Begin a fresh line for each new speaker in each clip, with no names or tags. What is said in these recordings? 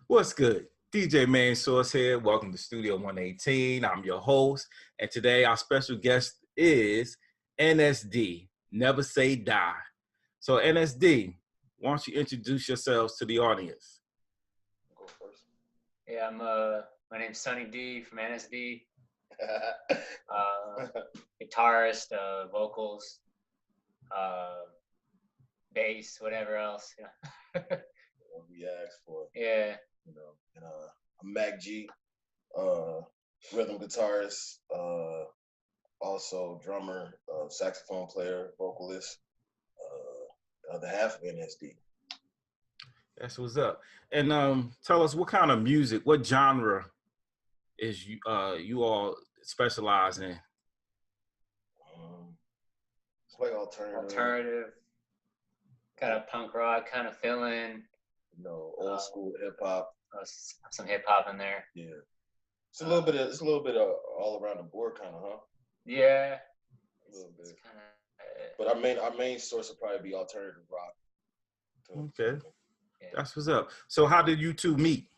What's good? DJ Main Source here. Welcome to Studio 118. I'm your host, and today our special guest is NSD, Never Say Die. So NSD, why don't you introduce yourselves to the audience?
Go first.
Yeah, my name's Sonny D from NSD. Guitarist, vocals, bass, whatever else.
What we asked for.
Yeah.
And I'm Mac G, rhythm guitarist, also drummer, saxophone player, vocalist, the other half of NSD.
That's what's up. And tell us what kind of music, what genre is you all specialize in?
It's like alternative,
kind of punk rock, kind of fill-in.
Old school hip hop.
Some hip hop in there.
Yeah, it's a little bit of all around the board, kind of, huh?
Yeah,
a little bit.
Kinda,
but our main source would probably be alternative rock.
Okay, that's what's up. So how did you two meet?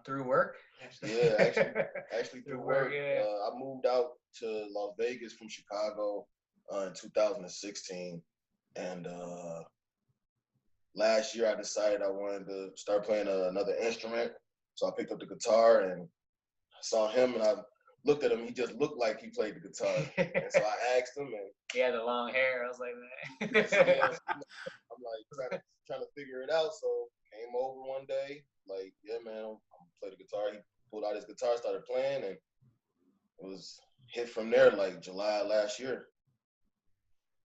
Through work.
Yeah, actually through work.
Yeah.
I moved out to Las Vegas from Chicago in 2016, and last year I decided I wanted to start playing another instrument. So I picked up the guitar and I saw him, and I looked at him. He just looked like he played the guitar, and so I asked him, and
he had the long hair. I was like,
yeah, I'm like trying to figure it out. So came over one day, like, yeah, man, I'm play the guitar. He pulled out his guitar, started playing, and it was hit from there. Like July last year.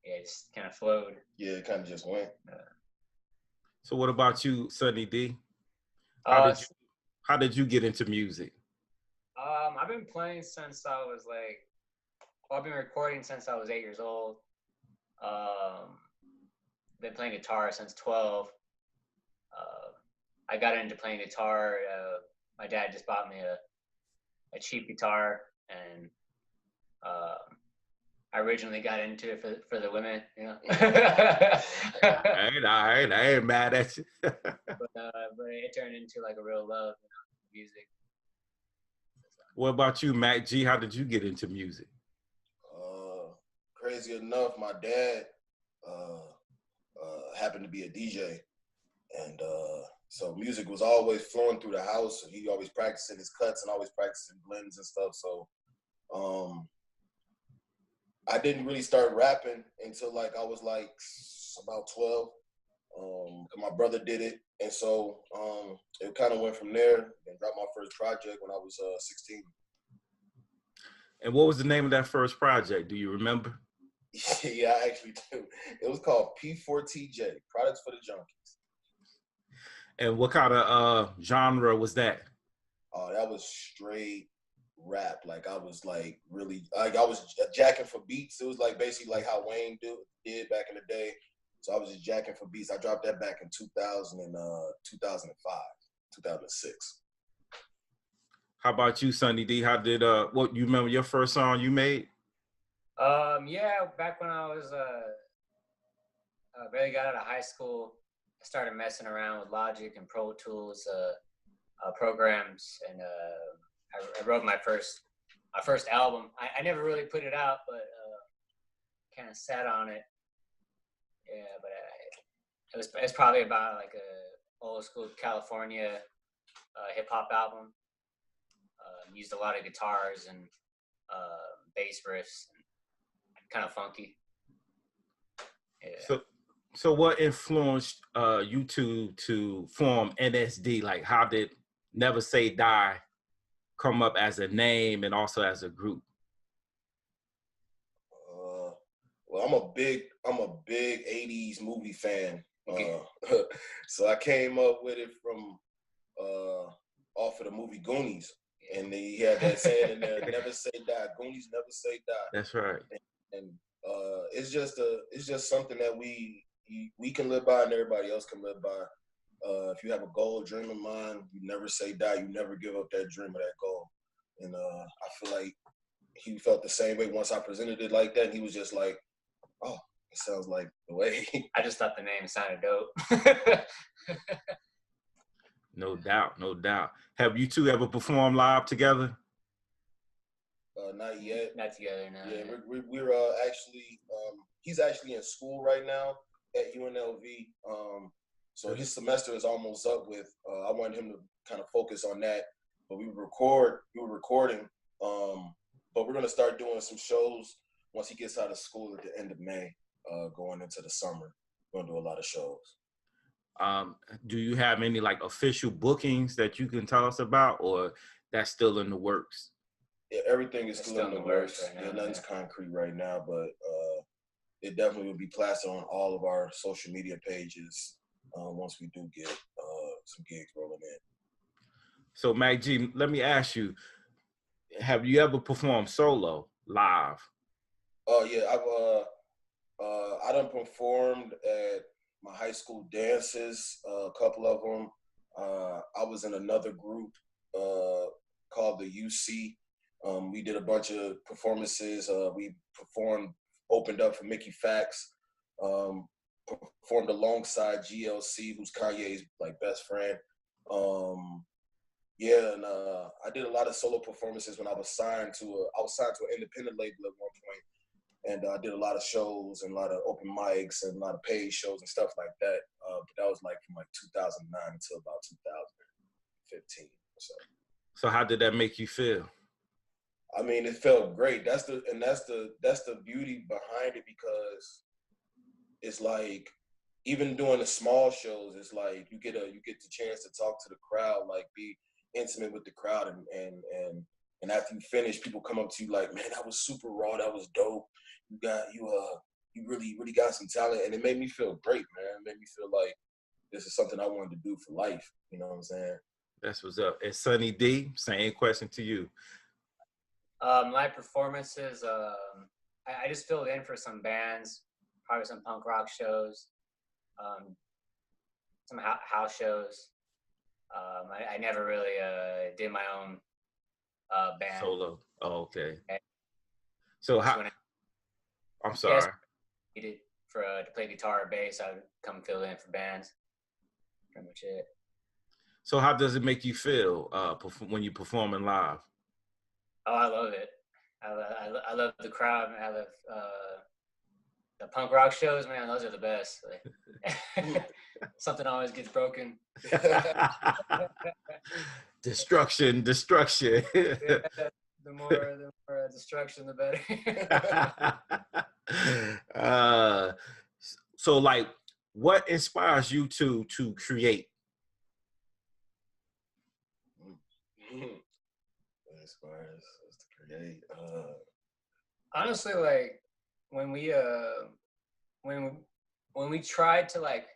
Yeah, it just kind of flowed.
Yeah, it kind of just went.
So what about you, Sonny D? How did you get into music?
I've been playing since I was I've been recording since I was 8 years old. Been playing guitar since 12. I got into playing guitar. My dad just bought me a cheap guitar, and I originally got into it for the women,
I ain't mad at you.
but it turned into like a real love, music.
What about you, Mac G? How did you get into music?
Crazy enough, my dad happened to be a DJ, and so music was always flowing through the house. He always practicing his cuts and always practicing blends and stuff. So I didn't really start rapping until I was about 12. My brother did it, and so it kind of went from there. And dropped my first project when I was 16.
And what was the name of that first project? Do you remember?
Yeah, I actually do. It was called P4TJ, Products for the Junkies.
And what kind of genre was that?
That was straight rap. I was really I was jacking for beats. It was basically like how Wayne did back in the day. So I was just jacking for beats. I dropped that back in 2005, 2006.
How about you, Sonny D? How did what you remember your first song you made?
Yeah, back when I was barely got out of high school, I started messing around with Logic and Pro Tools programs, and I wrote my first album. I never really put it out, but kind of sat on it. Yeah, but it's probably about like a old school California hip hop album. Used a lot of guitars and bass riffs, and kind of funky. Yeah.
So what influenced you two to form NSD? Like, how did Never Say Die come up as a name and also as a group?
Well, I'm a big '80s movie fan. So I came up with it from off of the movie Goonies. And he had that saying in there, "Never say die." Goonies never say die.
That's right.
And it's just something that we can live by, and everybody else can live by. If you have a goal, dream in mind, you never say die. You never give up that dream or that goal. And I feel like he felt the same way once I presented it like that. And he was just like, "Oh, It sounds like the way.
I just thought the name sounded dope.
No doubt, no doubt. Have you two ever performed live together?
Not yet.
Not together, no.
Yeah, we're actually, he's actually in school right now at UNLV. So his semester is almost up with. I wanted him to kind of focus on that, but we were recording. But we're gonna start doing some shows once he gets out of school at the end of May, going into the summer. We're gonna do a lot of shows.
Do you have any like official bookings that you can tell us about, or that's still in the works?
Yeah, everything is still in the works.
Right now,
yeah, nothing's concrete right now, but it definitely will be plastered on all of our social media pages once we do get some gigs rolling in.
So, Mac G, let me ask you: have you ever performed solo live?
Oh yeah, I done performed at my high school dances, a couple of them. I was in another group called the UC. We did a bunch of performances. We opened up for Mickey Fax, performed alongside GLC, who's Kanye's like best friend. Yeah, and I did a lot of solo performances when I was signed to an independent label at one point. And I did a lot of shows and a lot of open mics and a lot of paid shows and stuff like that. But that was like from like 2009 until about 2015 or so.
So how did that make you feel?
I mean, it felt great. That's the beauty behind it, because it's like, even doing the small shows, it's like you get the chance to talk to the crowd, like be intimate with the crowd, and after you finish, people come up to you like, man, that was super raw, that was dope. You really got some talent, and it made me feel great, man. It made me feel like this is something I wanted to do for life. You know what I'm saying?
That's what's up. And Sunny D, same question to you.
My performances, I just filled in for some bands, probably some punk rock shows, some house shows. I never really did my own band.
Solo. Oh, okay. So how? I'm sorry.
Yes, needed for to play guitar or bass, I would come fill in for bands. Pretty much it.
So how does it make you feel when you're performing live?
Oh, I love it. I love the crowd, man. I love the punk rock shows, man. Those are the best. Like, something always gets broken.
Destruction.
Yeah, the more destruction, the better.
So like, what inspires you to create?
What inspires us to create?
Honestly, like when we tried to like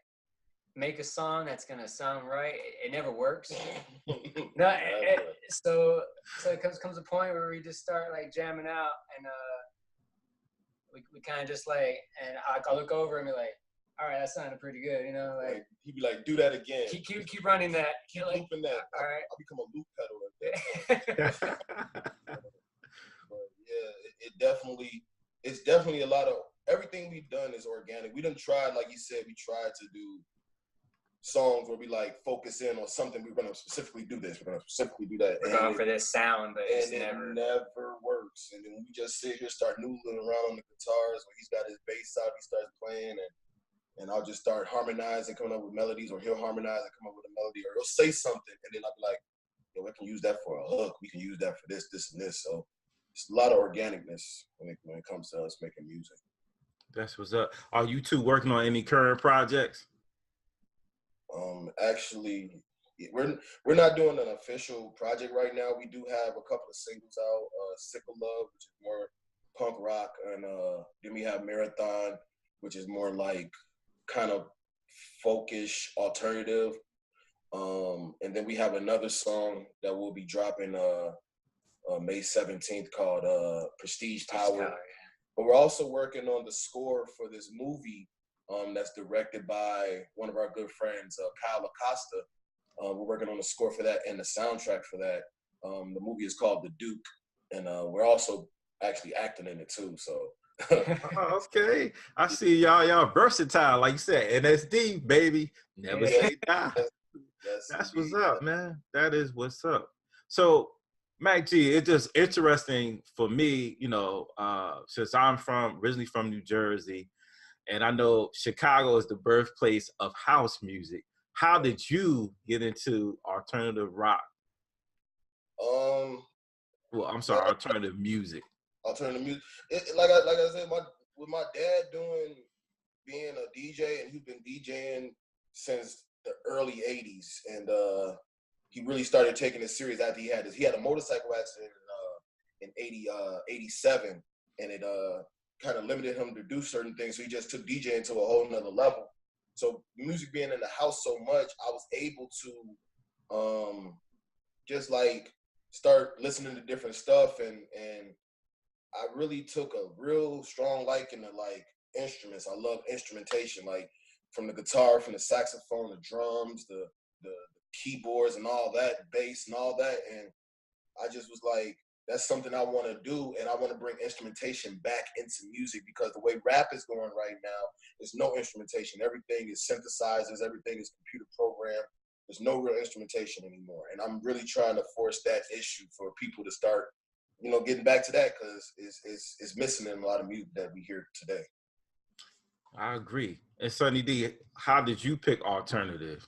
make a song that's gonna sound right, it never works. No, so it comes a point where we just start like jamming out, and we kind of just like, and I'll look over and be like, all right, that sounded pretty good, you know, like
he'd be like, do that again.
Keep running that.
Keep
like,
looping that.
All right.
I'll become a loop pedal at that. But yeah, it's definitely a lot of, everything we've done is organic. We done tried, like you said, we tried to do songs where we like focus in on something. We're gonna specifically do this. We're gonna specifically do that.
We're going for this sound, but it
never works. And then we just sit here, start noodling around on the guitars. When he's got his bass out, he starts playing, and I'll just start harmonizing, coming up with melodies, or he'll harmonize and come up with a melody, or he'll say something, and then I'll be like, yo, we can use that for a hook. We can use that for this, and this. So it's a lot of organicness when it comes to us making music.
That's what's up. Are you two working on any current projects?
Actually, we're not doing an official project right now. We do have a couple of singles out. Sickle Love, which is more punk rock, and then we have Marathon, which is more like kind of folkish alternative. And then we have another song that will be dropping May 17th called Prestige Power. But we're also working on the score for this movie that's directed by one of our good friends, Kyle Acosta. We're working on the score for that and the soundtrack for that. The movie is called The Duke, and we're also actually acting in it too. So
Okay, I see y'all. Y'all versatile, like you said. NSD, baby, never
Yeah.
say die.
Yes,
That's what's
indeed.
up, man. That is what's up. So, Mac G, it's just interesting for me, since I'm originally from New Jersey, and I know Chicago is the birthplace of house music. How did you get into alternative rock?
Um,
Well, I'm
man,
sorry, alternative music.
alternative music. Like I said, with my dad being a DJ, and he's been DJing since the early '80s, and he really started taking it serious after he had a motorcycle accident in 87, and it kind of limited him to do certain things. So he just took DJing to a whole nother level. So music being in the house so much, I was able to just like start listening to different stuff, and I really took a real strong liking to like instruments. I love instrumentation, like from the guitar, from the saxophone, the drums, the keyboards and all that, bass and all that. And I just was like, that's something I want to do, and I want to bring instrumentation back into music, because the way rap is going right now, there's no instrumentation. Everything is synthesizers, everything is computer programmed. There's no real instrumentation anymore, and I'm really trying to force that issue for people to start, getting back to that, because it's missing in a lot of music that we hear today.
I agree. And Sonny D, how did you pick alternative?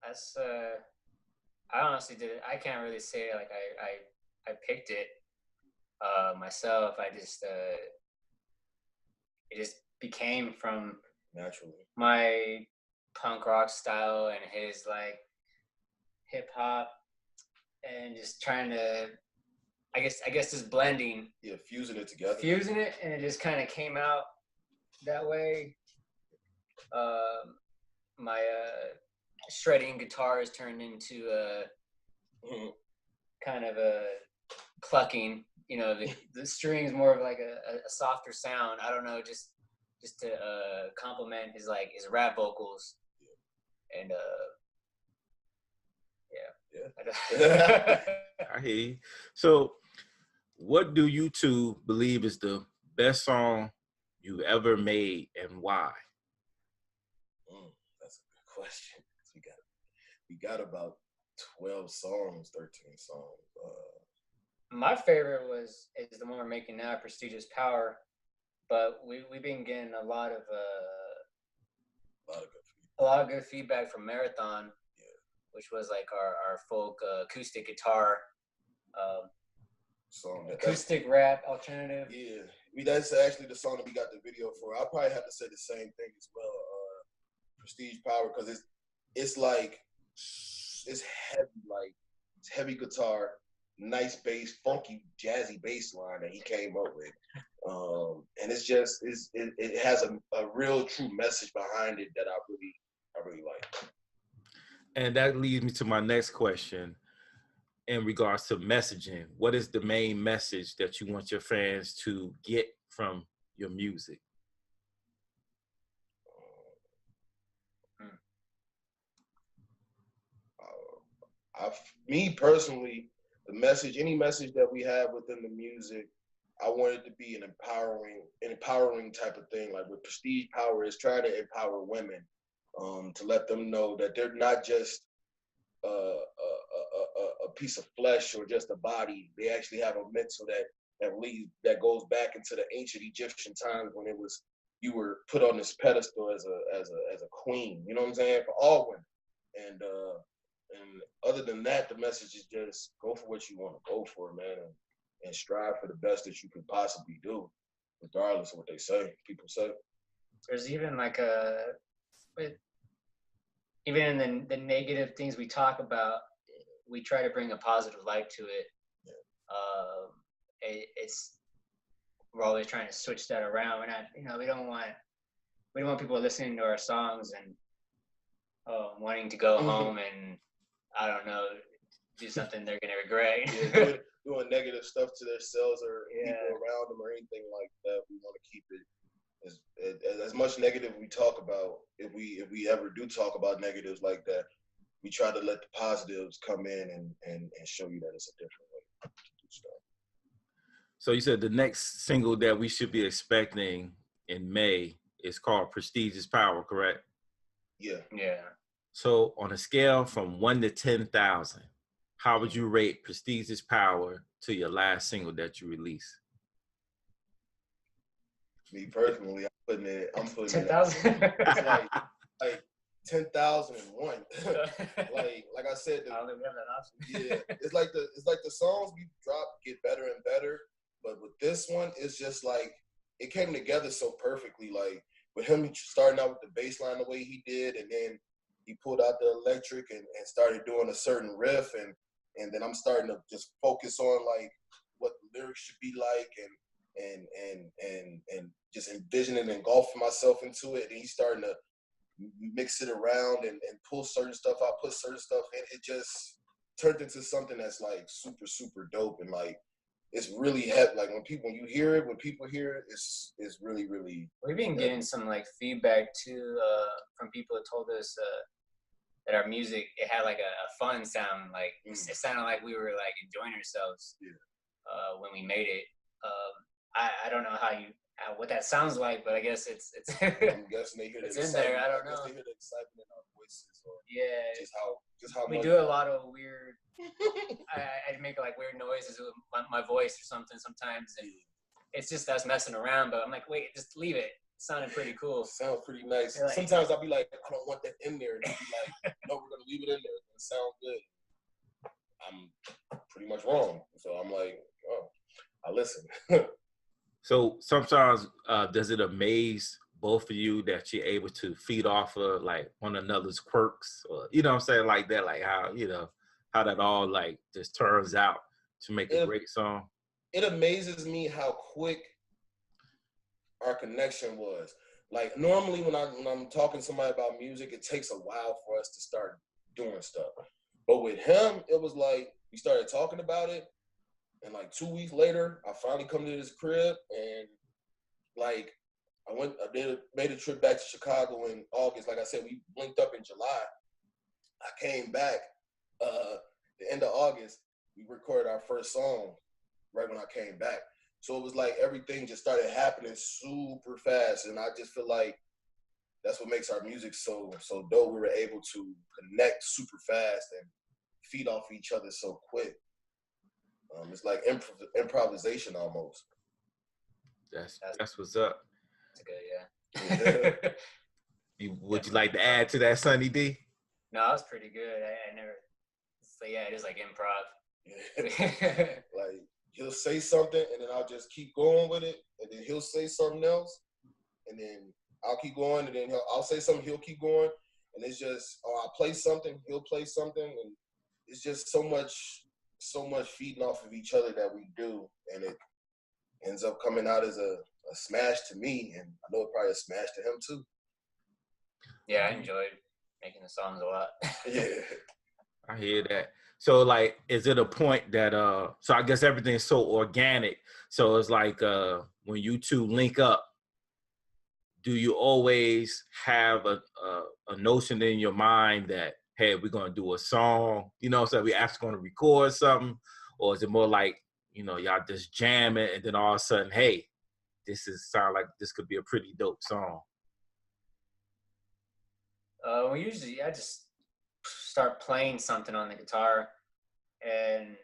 That's I honestly did it. I can't really say like I picked it myself. It just became from
Naturally.
my punk rock style and his like hip hop, and just trying to I guess just blending.
Yeah, fusing it together.
Fusing it, and it just kind of came out that way. My shredding guitar has turned into kind of a clucking. The strings more of like a softer sound. I don't know, just to complement his rap vocals, and
Yeah.
I hear you. So, what do you two believe is the best song you ever made, and why?
That's a good question. We got about 12 songs, 13 songs.
My favorite is the one we're making now, Prestigious Power. But we've been getting a lot of good feedback from Marathon, which was like our folk acoustic guitar
song.
Acoustic rap alternative.
Yeah, that's actually the song that we got the video for. I'll probably have to say the same thing as well. Prestige Power, because it's like it's heavy guitar, nice bass, funky jazzy bass line that he came up with, and it has a real true message behind it that I really like.
And that leads me to my next question in regards to messaging. What is the main message that you want your fans to get from your music?
Me personally, any message that we have within the music, I want it to be an empowering type of thing. Like with Prestige Power, is try to empower women, to let them know that they're not just a piece of flesh or just a body. They actually have a mental that goes back into the ancient Egyptian times, when you were put on this pedestal as a queen. You know what I'm saying? For all women. And other than that, the message is just go for what you want to go for, man, and strive for the best that you could possibly do, regardless of what people say.
There's even like even in the negative things we talk about, we try to bring a positive light to it. Yeah. We're always trying to switch that around. We're not, we don't want people listening to our songs and wanting to go home and, I don't know, do something they're gonna regret.
Yeah, doing negative stuff to themselves or people around them or anything like that. We want to keep it as much negative we talk about. If we ever do talk about negatives like that, we try to let the positives come in and show you that it's a different way.
So you said the next single that we should be expecting in May is called Prestigious Power, correct?
Yeah.
Yeah.
So on a scale from 1 to 10,000, how would you rate Prestigious Power to your last single that you released?
Me personally, I'm putting it
10,000.
It's like 10,001. like I said,
I don't think we have that option.
yeah, it's like the songs we drop get better and better, but with this one, it's just like it came together so perfectly. Like with him starting out with the bass line the way he did, and then he pulled out the electric and started doing a certain riff, and then I'm starting to just focus on like what the lyrics should be like, and just envisioning and engulfing myself into it. And he's starting to mix it around and pull certain stuff out, put certain stuff in. It just turned into something that's like super, super dope. And like, it's really heavy. Like when people hear it, it's really, really.
We've been getting some like feedback too from people that told us that our music, it had like a fun sound. Like it sounded like we were like enjoying ourselves when we made it. I don't know what that sounds like, but I guess it's
I'm guessing they hear
it's in there. I don't know.
They hear the excitement in our voices, or just how
we do a lot of weird. I make like weird noises with my voice or something sometimes, and it's just us messing around. But I'm like, wait, just leave it. It sounded pretty cool.
Sounds pretty nice.
Like,
sometimes I'll be like, I don't want that in there. And I'll be like, no, we're gonna leave it in there. It's gonna sound good. I'm pretty much wrong, so I'm like, oh, I listen.
So sometimes does it amaze both of you that you're able to feed off of like one another's quirks, or you know what I'm saying, like that, like how how that all like just turns out to make a great song?
It amazes me how quick our connection was. Like normally when I'm talking to somebody about music, it takes a while for us to start doing stuff. But with him, it was like we started talking about it, and like 2 weeks later, I finally come to his crib, and like made a trip back to Chicago in August. Like I said, we linked up in July. I came back the end of August. We recorded our first song right when I came back. So it was like everything just started happening super fast, and I just feel like that's what makes our music so dope. We were able to connect super fast and feed off each other so quick. It's like improvisation almost.
That's what's up.
That's good, yeah.
Would you like to add to that, Sonny D?
No, it was pretty good. I never. So yeah, it is like improv.
Like he'll say something, and then I'll just keep going with it, and then he'll say something else, and then I'll keep going, and then I'll say something, he'll keep going, and it's just, or I'll play something, he'll play something, and it's just so much feeding off of each other that we do, and it ends up coming out as a smash to me, and I know it probably a smash to him too.
Yeah, I enjoyed making the songs a lot.
Yeah,
I hear that. So like, is it a point that so I guess everything's so organic, so it's like when you two link up, do you always have a notion in your mind that, hey, we're gonna do a song, so we actually gonna record something? Or is it more like, y'all just jam it and then all of a sudden, hey, sound like this could be a pretty dope song?
Well, usually I just start playing something on the guitar, and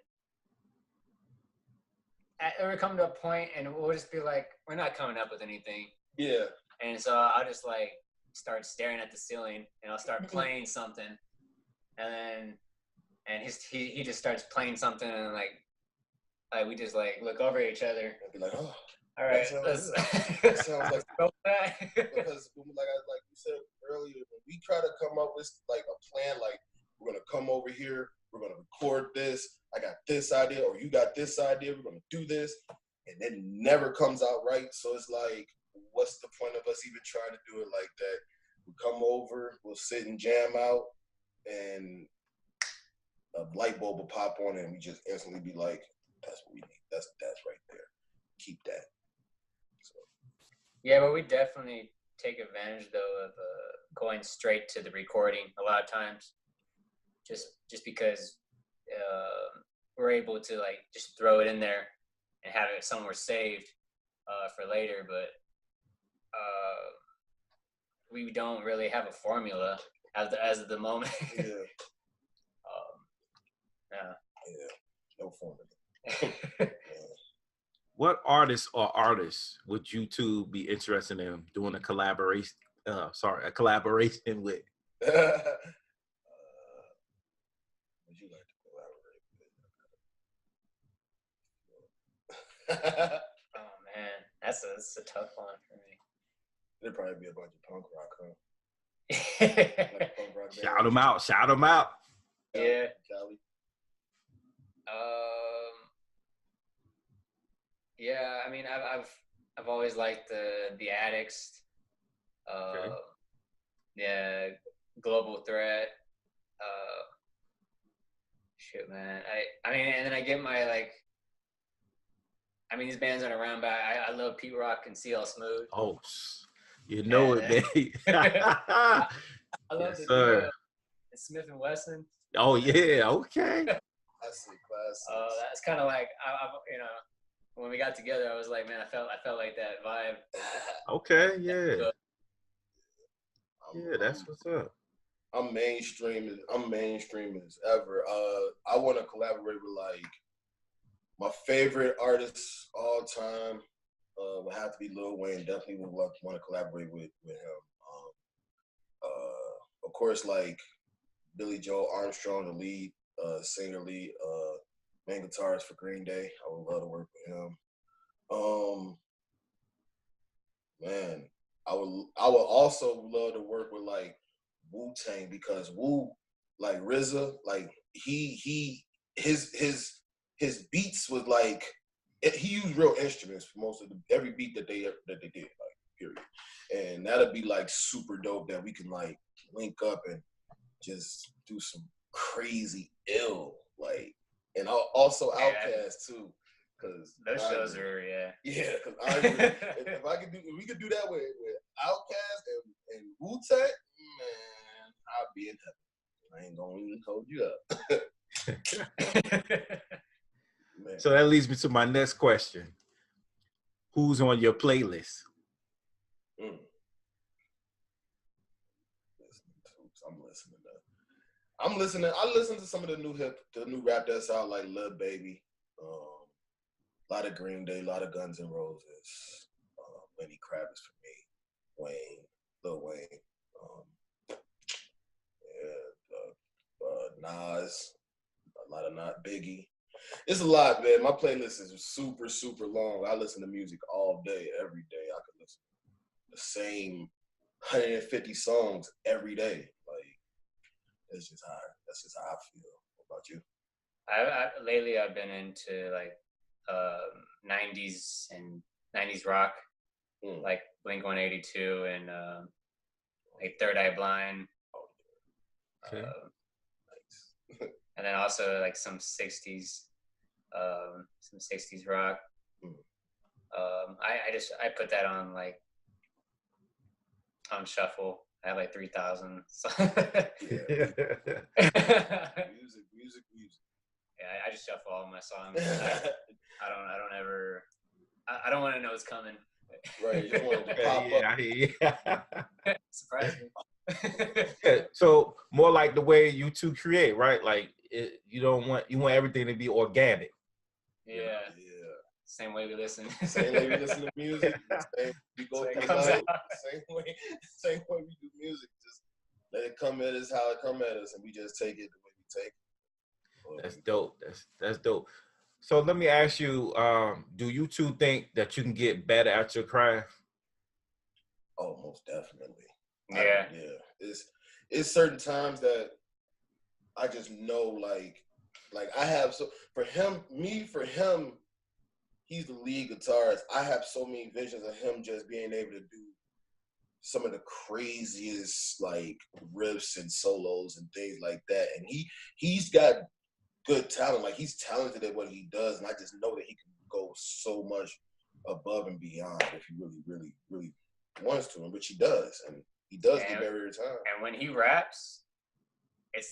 it would come to a point, and we'll just be like, we're not coming up with anything.
Yeah.
And so I'll just like start staring at the ceiling, and I'll start playing something, and he just starts playing something, and like we just like look over at each other.
I'd be like, oh,
all right,
that sounds like because like you said earlier, when we try to come up with like a plan, like we're gonna come over here, we're gonna record this, I got this idea, or you got this idea, we're gonna do this, and it never comes out right. So it's like, what's the point of us even trying to do it like that? We come over, we'll sit and jam out, and a light bulb will pop on, and we just instantly be like, that's what we need. That's right there. Keep that. So.
Yeah, but we definitely take advantage though of going straight to the recording a lot of times, just because we're able to like just throw it in there and have it somewhere saved for later. But we don't really have a formula as of the moment.
Yeah.
Yeah.
No formula.
What artists or artists would you two be interested in doing a collaboration? A collaboration with?
Would you like to collaborate?
Oh man, that's a tough one for me.
There'd probably be a bunch of punk rock, huh?
Like
punk rock
Shout them out! Shout them out!
Yeah.
Cali.
Yeah. I mean, I've always liked the Addicts.
Okay.
Yeah. Global Threat. Shit, man. I mean, and then I get my like. I mean, these bands aren't around, but I love Pete Rock and CL Smooth.
Oh, you know it, baby.
I love
Yes,
the
sir.
duo, Smith and Wesson.
Oh yeah, okay.
That's the classics.
That's kind of like I when we got together, I was like, man, I felt like that vibe.
Okay, yeah. Yeah, that's what's up.
I'm mainstream as ever. I want to collaborate with like my favorite artists all time. Would have to be Lil Wayne. Definitely would want to collaborate with him. Of course, like Billy Joe Armstrong, the lead singer, main guitarist for Green Day. I would love to work with him. Man, I would also love to work with like Wu-Tang, because Wu, like RZA, like his beats was like, he used real instruments for most of every beat that they did, like, period. And that'd be like super dope that we can like link up and just do some crazy ill, like, and also Outkast too, because
those shows are
because if we could do that with Outkast and Wu-Tang, man, I'd be in heaven. I ain't gonna even hold you up.
So that leads me to my next question. Who's on your playlist?
I'm listening. I listen to some of the new rap that's out, like Lil Baby, a lot of Green Day, a lot of Guns N' Roses, Lenny Kravitz for me, Wayne, Lil Wayne, Nas, a lot of not Biggie. It's a lot, man. My playlist is super, super long. I listen to music all day, every day. I could listen to the same 150 songs every day. Like, that's just how I feel. What about you?
Lately I've been into like 90s and 90s rock, like Blink-182 and like Third Eye Blind.
Okay.
Nice.
And then also like some 60s rock. I put that on like on shuffle. I have like 3,000. So
Music.
Yeah, I just shuffle all my songs. I don't want to know what's coming.
Right, you just want it to pop up.
I hear you.
Surprise me.
So more like the way you two create, right? Like you want everything to be organic.
Yeah. Same way we listen.
Same way we listen to music. Same we go through life. Same way we do music. Just let it come at us how it come at us, and we just take it the way we take it.
That's dope. That's dope. So let me ask you, do you two think that you can get better at your craft?
Oh, most definitely.
Yeah.
It's certain times that I just know, like I have, so for him, he's the lead guitarist. I have so many visions of him just being able to do some of the craziest like riffs and solos and things like that. And he's got good talent. Like, he's talented at what he does, and I just know that he can go so much above and beyond if he really, really, really wants to, which he does, and he does get better every time.
And when he raps,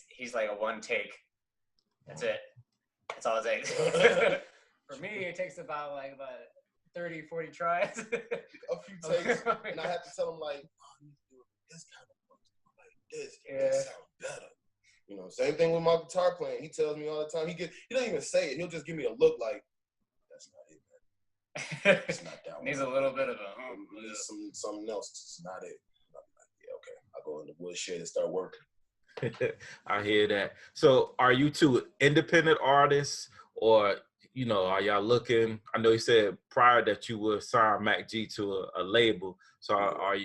he's like a one take. That's it. That's all it takes. For me, it takes about 30, 40 tries.
A few takes, and I have to tell him like, oh, you need to do it this kind of voice, like this. That sounds better. You know, same thing with my guitar playing. He tells me all the time. He doesn't even say it. He'll just give me a look like, that's not it, man. It's not that one.
Needs a little bit of
needs something else. It's not it. I'm like, yeah, okay. I'll go in the woodshed and start working.
I hear that. So are you two independent artists, or, you know, are y'all looking? I know you said prior that you would sign Mac G to a label. So are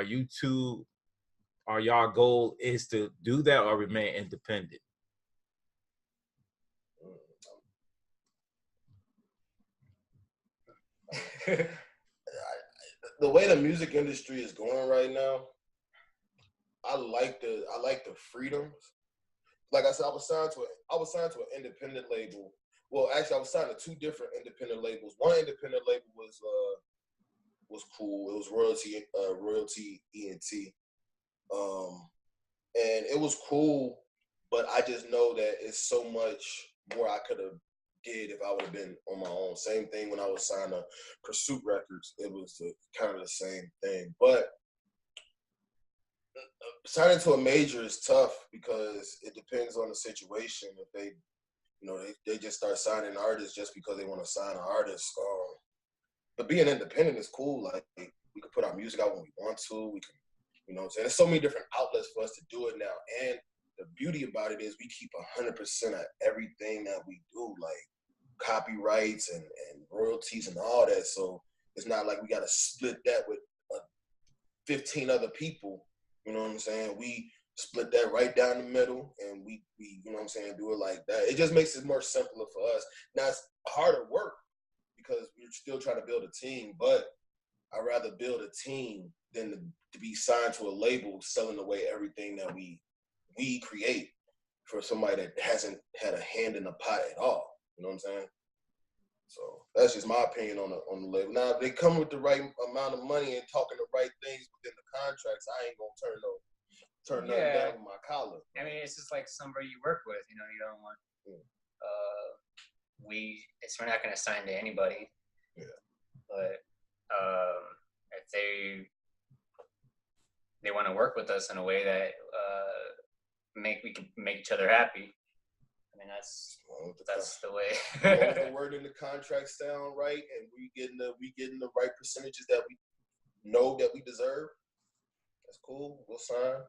you two, are y'all goal is to do that or remain independent?
The way the music industry is going right now, I like the freedoms. Like I said, I was signed to an independent label. Well, actually, I was signed to two different independent labels. One independent label was cool. It was Royalty ENT, and it was cool. But I just know that it's so much more I could have did if I would have been on my own. Same thing when I was signed to Pursuit Records. It was kind of the same thing. But signing to a major is tough because it depends on the situation. If they, you know, they just start signing artists just because they want to sign an artist. But being independent is cool. Like, we can put our music out when we want to. We can, you know what I'm saying? There's so many different outlets for us to do it now. And the beauty about it is we keep 100% of everything that we do, like copyrights and royalties and all that. So it's not like we got to split that with 15 other people. You know what I'm saying? We split that right down the middle, and we you know what I'm saying, do it like that. It just makes it more simpler for us. Now, it's harder work because we're still trying to build a team, but I'd rather build a team than to be signed to a label selling away everything that we create for somebody that hasn't had a hand in the pot at all. You know what I'm saying? So that's just my opinion on the label. Now, if they come with the right amount of money and talking the right things within the contracts, I ain't gonna turn nothing down with my collar.
I mean, it's just like somebody you work with. You know, you don't want. We're not gonna sign to anybody.
Yeah.
But if they want to work with us in a way that we can make each other happy. I mean, that's the way.
The word in the contract sound right, and we getting the right percentages that we know that we deserve. That's cool. We'll sign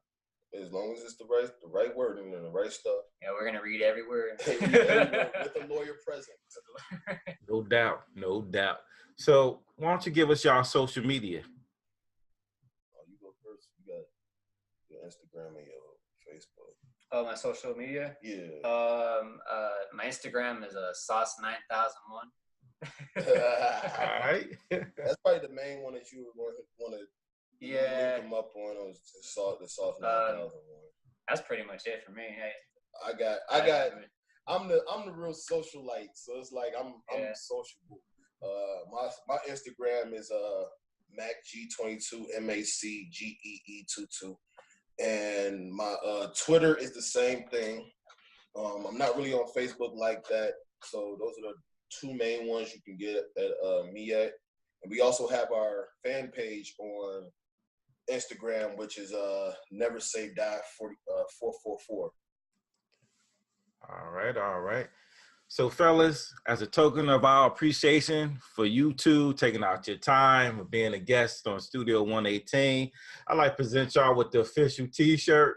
as long as it's the right wording and the right stuff.
Yeah, we're gonna read every word.
With a lawyer present.
No doubt, no doubt. So why don't you give us y'all social media?
Oh, you go first. You got your Instagram and your Facebook.
Oh, my social media?
Yeah.
My Instagram is sauce9001.
All right.
That's probably the main one that you would want to link them up on. Or the sauce 9001.
That's pretty much it for me. Hey,
I'm the real socialite, so it's like I'm sociable. My Instagram is MacG22 MACGEE22. And my Twitter is the same thing. I'm not really on Facebook like that. So those are the two main ones you can get at me at. And we also have our fan page on Instagram, which is Never Say Die 444.
All right. So, fellas, as a token of our appreciation for you two taking out your time of being a guest on Studio 118, I'd like to present y'all with the official T-shirt.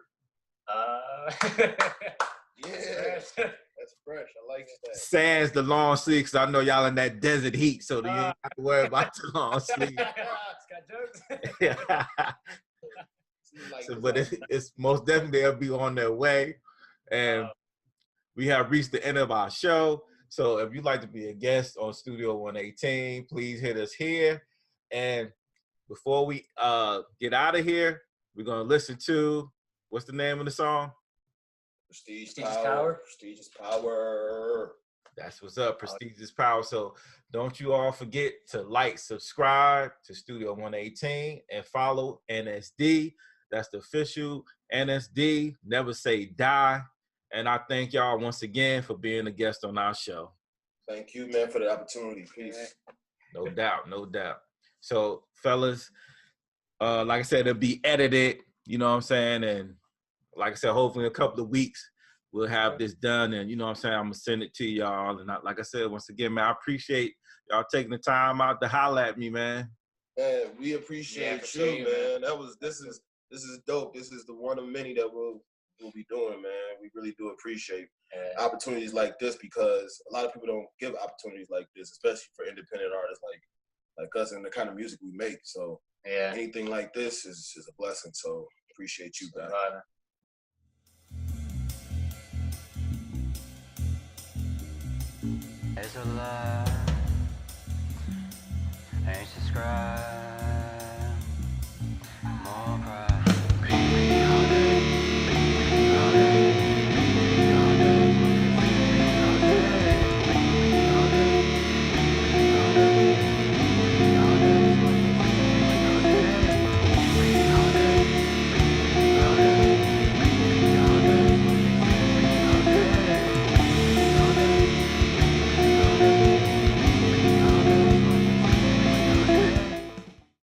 Yeah, that's fresh. I like that.
Sans the long sleeve, because I know y'all in that desert heat, so you ain't have to worry about the long sleeve.
It's got jokes.
So, but it's most definitely they'll be on their way, and we have reached the end of our show. So if you'd like to be a guest on Studio 118, please hit us here. And before we get out of here, we're going to listen to, what's the name of the song?
Prestigious Power. Prestigious Power.
That's what's up, Prestigious Power. So don't you all forget to subscribe to Studio 118 and follow NSD. That's the official NSD, Never Say Die. And I thank y'all once again for being a guest on our show.
Thank you, man, for the opportunity. Peace.
No doubt, no doubt. So, fellas, like I said, it'll be edited, you know what I'm saying? And like I said, hopefully in a couple of weeks, we'll have this done. And you know what I'm saying? I'm going to send it to y'all. And like I said, once again, man, I appreciate y'all taking the time out to holler at me, man.
Man, we appreciate you, man. This is dope. This is the one of many that we'll be doing, man. We really do appreciate opportunities like this, because a lot of people don't give opportunities like this, especially for independent artists like us and the kind of music we make. So anything like this is a blessing. So appreciate you, guys.
There's a lot, ain't subscribed.